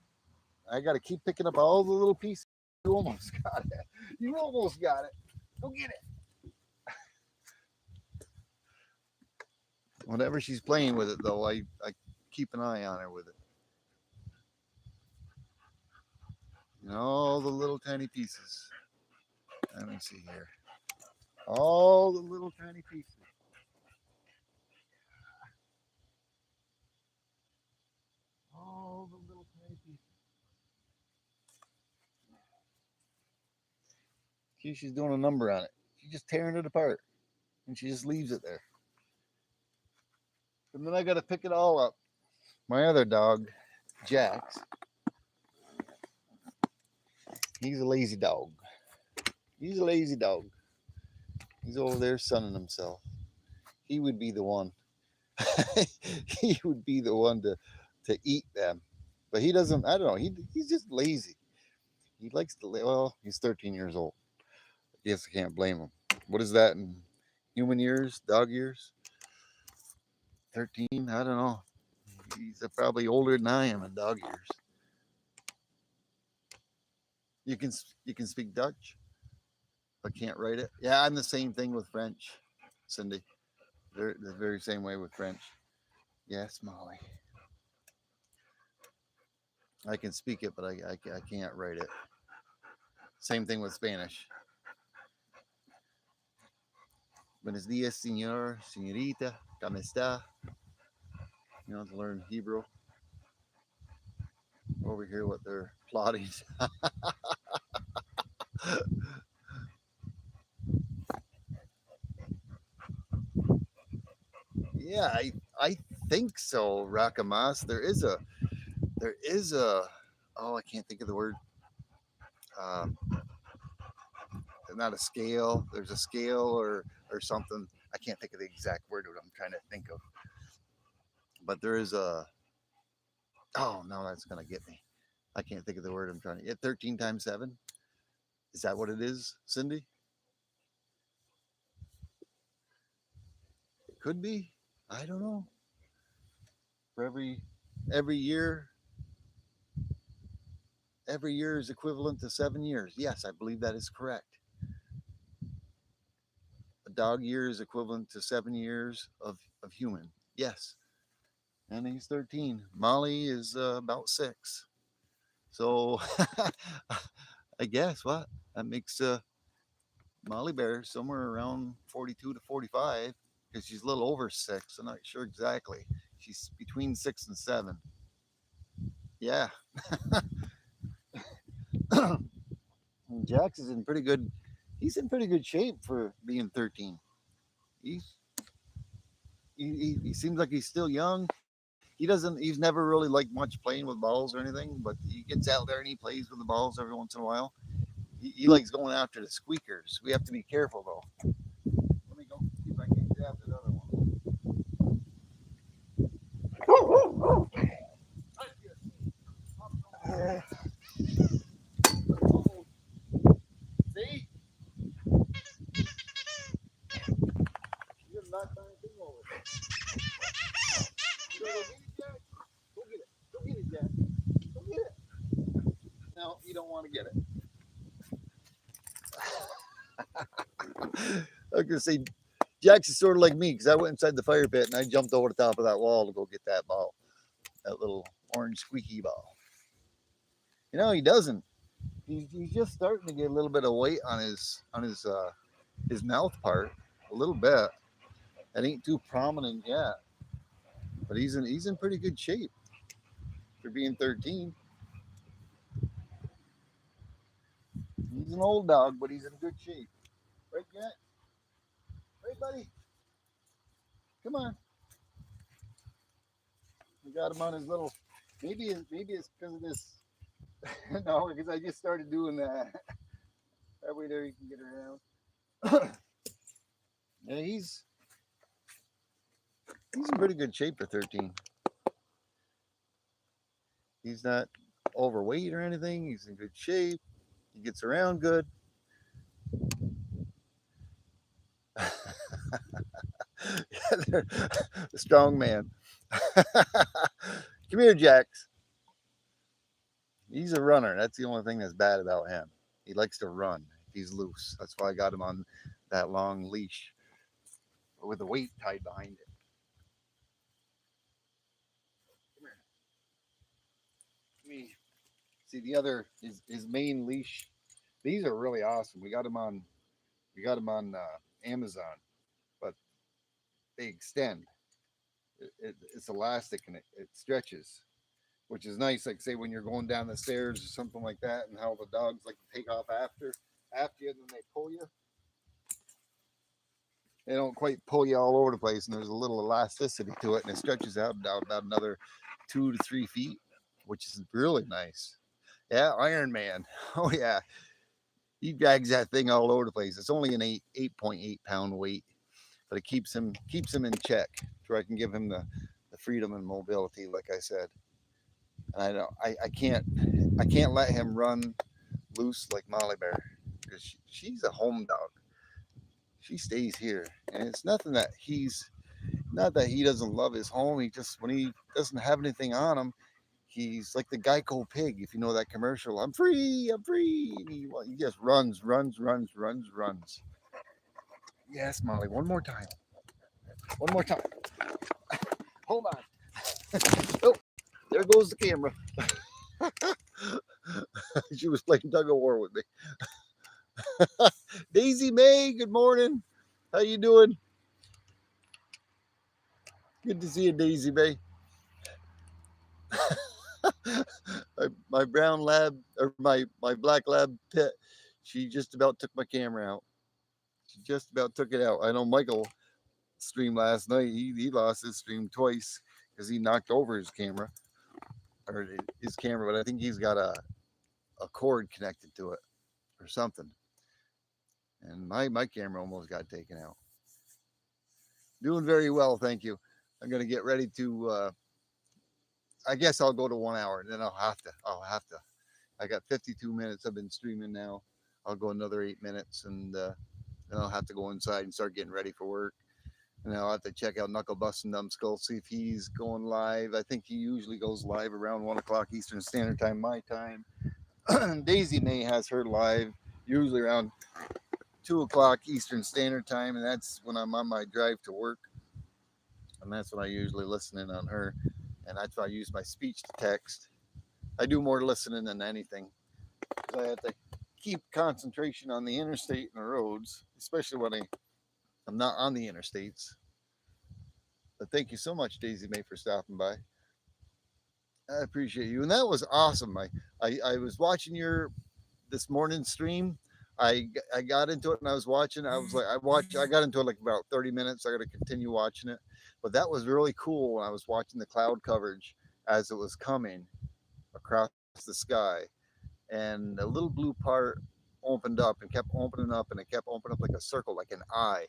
A: I got to keep picking up all the little pieces. You almost got it. You almost got it. Go get it. Whenever she's playing with it, though, I keep an eye on her with it. You know, all the little tiny pieces. Let me see here. All the little tiny pieces. All the little tiny pieces. See, she's doing a number on it. She's just tearing it apart. And she just leaves it there. And then I got to pick it all up. My other dog, Jax, he's a lazy dog. He's a lazy dog. He's over there sunning himself. He would be the one. He would be the one to eat them. But he doesn't, I don't know, he's just lazy. He likes to, well, he's 13 years old. I guess I can't blame him. What is that in human years, dog years? 13, I don't know. He's probably older than I am in dog years. You can you can speak Dutch, but can't write it. Yeah, I'm the same thing with French, Cindy. They're the very same way with French. Yes, Molly. I can speak it, but I can't write it. Same thing with Spanish. Buenos dias, señor, señorita, ¿cómo está? You know, to learn Hebrew. Over here, what they're plotting. Yeah, I think so, Rakamas. There is a oh, I can't think of the word. Um, not a scale. There's a scale or something. I can't think of the exact word what I'm trying to think of. But there is a oh no, that's gonna get me. I can't think of the word I'm trying to get. 13 times 7. Is that what it is, Cindy? It could be. I don't know. For every year, every year is equivalent to 7 years. Yes, I believe that is correct. A dog year is equivalent to 7 years of human. Yes. And he's 13. Molly is about 6. So I guess what? That makes Molly Bear somewhere around 42 to 45 because she's a little over 6. I'm not sure exactly. She's between 6 and 7. Yeah. Jax is in pretty good. He's in pretty good shape for being 13. He's he seems like he's still young. He doesn't. He's never really liked much playing with balls or anything, but he gets out there and he plays with the balls every once in a while. He likes going after the squeakers. We have to be careful though. Let me go see if I can grab that other one. See? You're not trying to thing over. You gonna go get it, Jack? Go get it. Go get it, Jack. Go get it. No, you don't want to get it. I was gonna say Jax is sort of like me because I went inside the fire pit and I jumped over the top of that wall to go get that ball, that little orange squeaky ball. You know, he doesn't. He's just starting to get a little bit of weight on his mouth part, a little bit. It ain't too prominent yet, but he's in pretty good shape for being 13. He's an old dog, but he's in good shape. Right, Jack? Right, buddy? Come on. We got him on his little. Maybe it's because of this. No, because I just started doing that. That way there you can get around. Yeah, he's in pretty good shape for 13. He's not overweight or anything. He's in good shape. He gets around good. Yeah, the strong man. Come here, Jax. He's a runner. That's the only thing that's bad about him. He likes to run if he's loose. That's why I got him on that long leash with the weight tied behind it. Let me see the other his main leash. These are really awesome. We got them on Amazon, but they extend. It's elastic and it stretches, which is nice. Like say when you're going down the stairs or something like that, and how the dogs like to take off after you, and then they pull you. They don't quite pull you all over the place, and there's a little elasticity to it, and it stretches out about another 2 to 3 feet, which is really nice. Yeah, Iron Man. Oh yeah, he drags that thing all over the place. It's only an 8.8 pound weight, but it keeps him in check, so I can give him the freedom and mobility, like I said. And I know I can't let him run loose like Molly Bear because she's a home dog. She stays here, and it's nothing that he's not that he doesn't love his home. He just when he doesn't have anything on him, he's like the Geico pig. If you know that commercial, I'm free, I'm free. And he just runs, runs, runs, runs, runs. Yes, Molly, one more time, one more time. Hold on. Oh, there goes the camera. She was playing tug of war with me. Daisy May, good morning. How you doing? Good to see you, Daisy May. My brown lab or my black lab pet, she just about took my camera out. She just about took it out. I know Michael streamed last night. He lost his stream twice because he knocked over his camera or his camera, but I think he's got a cord connected to it or something. And my camera almost got taken out. Doing very well, thank you. I'm gonna get ready to. I guess I'll go to 1 hour, and then I'll have to. I got 52 minutes. I've been streaming now. I'll go another 8 minutes, and then I'll have to go inside and start getting ready for work. And I'll have to check out Knuckle Bust and Numbskull, see if he's going live. I think he usually goes live around 1 o'clock Eastern Standard Time, my time. Daisy May has her live usually around 2 o'clock Eastern Standard Time, and that's when I'm on my drive to work. And that's when I usually listen in on her. And that's why I use my speech to text. I do more listening than anything because I have to keep concentration on the interstate and the roads, especially when I'm not on the interstates. But thank you so much, Daisy May, for stopping by. I appreciate you, and that was awesome. I was watching your this morning stream. I got into it and I was watching. I was like, I got into it like about 30 minutes. I got to continue watching it, but that was really cool when I was watching the cloud coverage as it was coming across the sky, and a little blue part opened up and kept opening up, and it kept opening up like a circle, like an eye,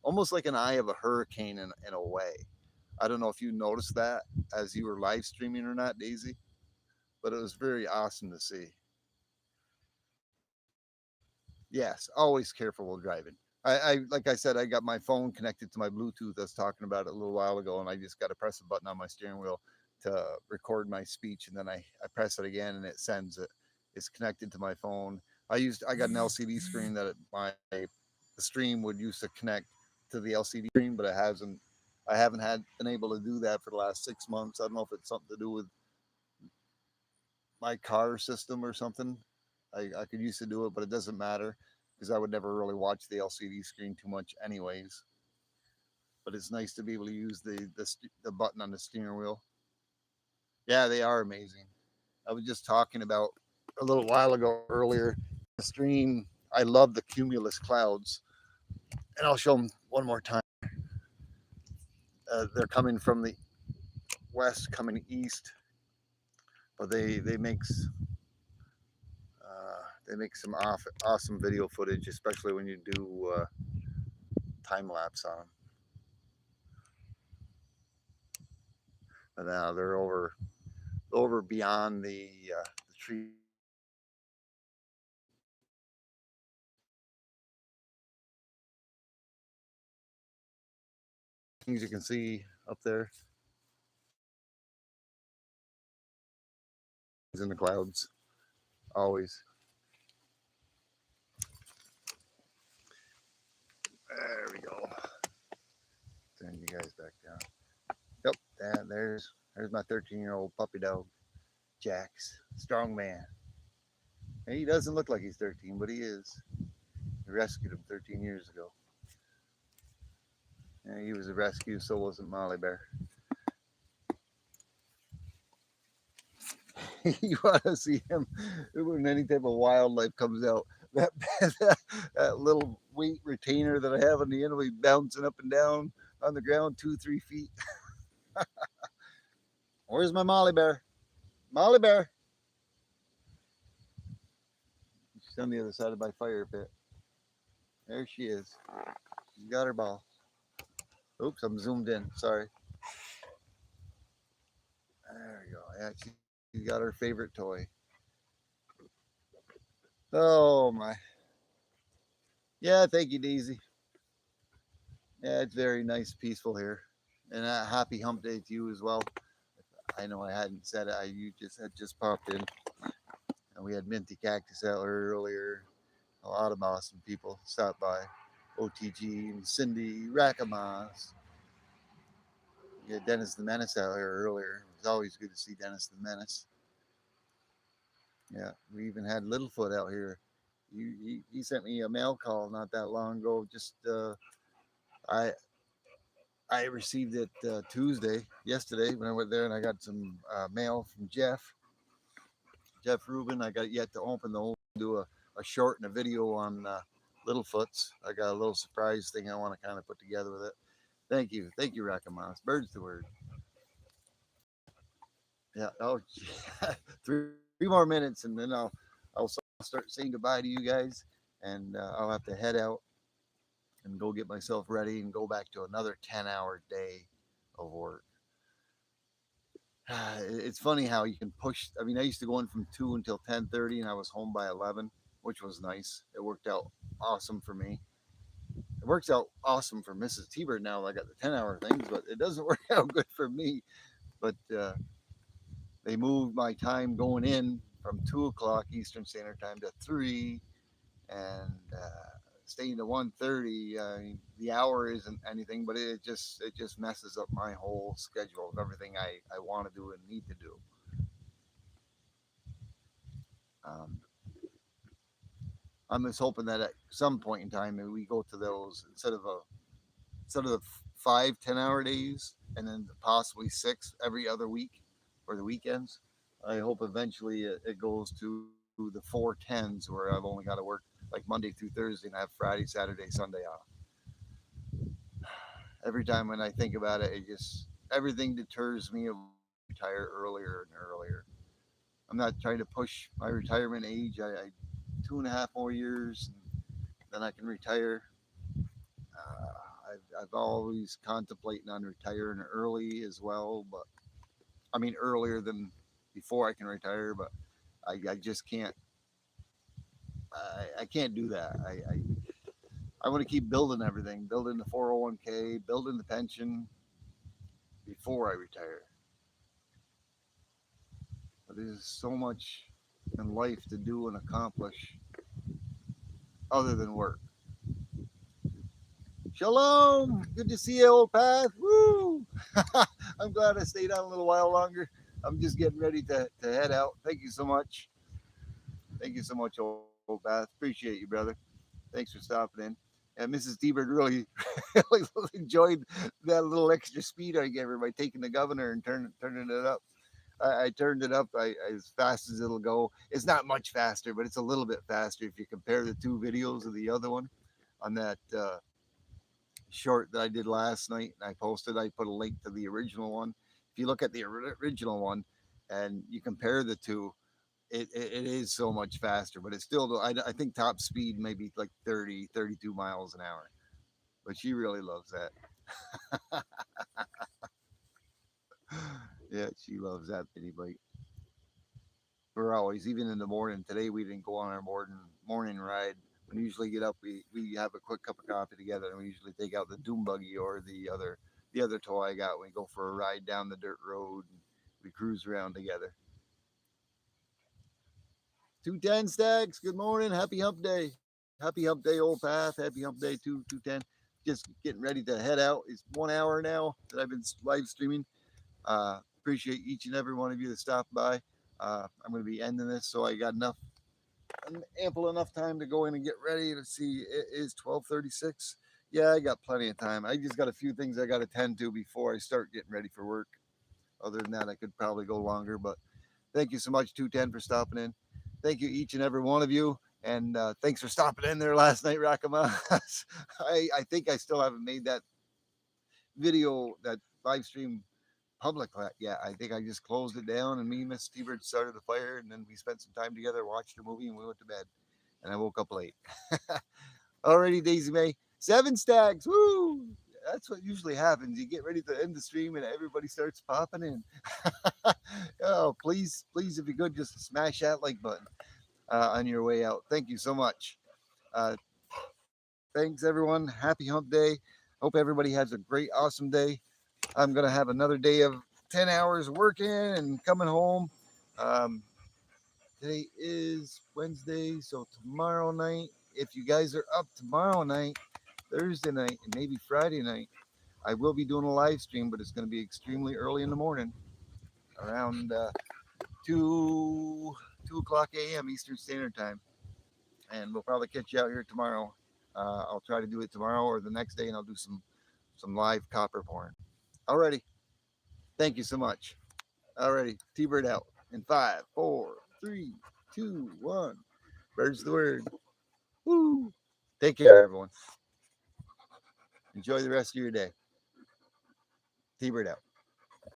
A: almost like an eye of a hurricane in a way. I don't know if you noticed that as you were live streaming or not, Daisy, but it was very awesome to see. Yes, always careful while driving. I like I said, I got my phone connected to my Bluetooth. I was talking about it a little while ago, and I just got to press a button on my steering wheel to record my speech, and then I press it again, and it sends it. It's connected to my phone. I got an LCD screen that my the stream would use to connect to the LCD screen, but I haven't had been able to do that for the last 6 months. I don't know if it's something to do with my car system or something. I could used to do it, but it doesn't matter because I would never really watch the LCD screen too much, anyways. But it's nice to be able to use the button on the steering wheel. Yeah, they are amazing. I was just talking about a little while ago earlier the stream. I love the cumulus clouds, and I'll show them one more time. They're coming from the west, coming east, but they make some awesome video footage, especially when you do time lapse on them. But now they're over beyond the things you can see up there is in the clouds. Always. There we go. Turn you guys back down. Yep, and there's my 13-year-old puppy dog, Jax, strong man. And he doesn't look like he's 13, but he is. We rescued him 13 years ago. And he was a rescue, so wasn't Molly Bear. You want to see him when any type of wildlife comes out. That, that little weight retainer that I have on the end will be bouncing up and down on the ground 2-3 feet. Where's my Molly Bear? Molly Bear. She's on the other side of my fire pit. There she is. She's got her ball. Oops, I'm zoomed in. Sorry. There we go. Yeah, she's got her favorite toy. Oh my. Yeah, thank you, Daisy. Yeah, it's very nice, peaceful here. And a happy hump day to you as well. I know I hadn't said it. You just had just popped in. And we had Minty Cactus out earlier. A lot of awesome people stopped by. OTG and Cindy, Rakamas. We had Dennis the Menace out here earlier. It was always good to see Dennis the Menace. Yeah, we even had Littlefoot out here. He sent me a mail call not that long ago. Just I I received it Tuesday, yesterday, when I went there, and I got some mail from Jeff Rubin. I got yet to open the whole, do a short and a video on Littlefoots. I got a little surprise thing I want to kind of put together with it. Thank you, Rakamas. Birds to word. Yeah. Oh, three more minutes, and then I'll start saying goodbye to you guys, and I'll have to head out and go get myself ready and go back to another 10-hour day of work. It's funny how you can push. I mean, I used to go in from 2 until 10:30, and I was home by 11, which was nice. It worked out awesome for me. It works out awesome for Mrs. T-Bird now. I got the 10-hour things, but it doesn't work out good for me. But they moved my time going in from 2 o'clock Eastern Standard Time to 3, and staying to 1:30. The hour isn't anything, but it just messes up my whole schedule of everything I want to do and need to do. Um, I'm just hoping that at some point in time maybe we go to those instead of the 5 10-hour days and then possibly 6 every other week or the weekends. I hope eventually it goes to the 4 10s where I've only got to work like Monday through Thursday and I have Friday, Saturday, Sunday off. Every time when I think about it, it just everything deters me of retire earlier and earlier. I'm not trying to push my retirement age. I 2.5 more years, and then I can retire. I've always contemplating on retiring early as well, but I mean earlier than before I can retire. But I just can't. I can't do that. I want to keep building everything, building the 401k, building the pension before I retire. But there's so much in life to do and accomplish other than work. Shalom. Good to see you, old path. Woo! I'm glad I stayed on a little while longer. I'm just getting ready to head out. Thank you so much. Thank you so much, old path. Appreciate you, brother. Thanks for stopping in. And Mrs. T-Bird really, really enjoyed that little extra speed I gave her by taking the governor and turning it up. I turned it up as fast as it'll go. It's not much faster, but it's a little bit faster if you compare the two videos of the other one on that short that I did last night. And I posted. I put a link to the original one. If you look at the original one and you compare the two, it is so much faster. But it's still, I think top speed may be like 30, 32 miles an hour. But she really loves that. Yeah, she loves that bitty bike. we're always, even in the morning. Today we didn't go on our morning ride. When we usually get up, we have a quick cup of coffee together, and we usually take out the doom buggy or the other toy I got. We go for a ride down the dirt road. And we cruise around together. 210 Stacks. Good morning. Happy Hump Day. Happy Hump Day, Old Path. Happy Hump Day, 210. Just getting ready to head out. It's 1 hour now that I've been live streaming. Appreciate each and every one of you that stopped by. I'm going to be ending this, so I got ample enough time to go in and get ready. Let's see, it is 12:36. Yeah, I got plenty of time. I just got a few things I got to tend to before I start getting ready for work. Other than that, I could probably go longer, but thank you so much, 210, for stopping in. Thank you, each and every one of you. And thanks for stopping in there last night, Rakamas. I think I still haven't made that video, that live stream public yet. I think I just closed it down, and me and Miss T-Bird started the fire, and then we spent some time together, watched a movie, and we went to bed. And I woke up late. Already, Daisy May. 7 stacks. Woo! That's what usually happens. You get ready to end the stream, and everybody starts popping in. Oh, please, please, if you could, just smash that like button on your way out. Thank you so much. Uh, thanks, everyone. Happy Hump Day. Hope everybody has a great, awesome day. I'm going to have another day of 10 hours working and coming home. Um, Today is Wednesday, so tomorrow night, if you guys are up tomorrow night, Thursday night, and maybe Friday night, I will be doing a live stream, but it's going to be extremely early in the morning, around 2 o'clock a.m. Eastern Standard Time, and we'll probably catch you out here tomorrow. I'll try to do it tomorrow or the next day, and I'll do some live copper porn. Alrighty, thank you so much. Alrighty, T-Bird out in 5, 4, 3, 2, 1. Bird's the word. Woo! Take care, everyone. Enjoy the rest of your day. T-Bird out.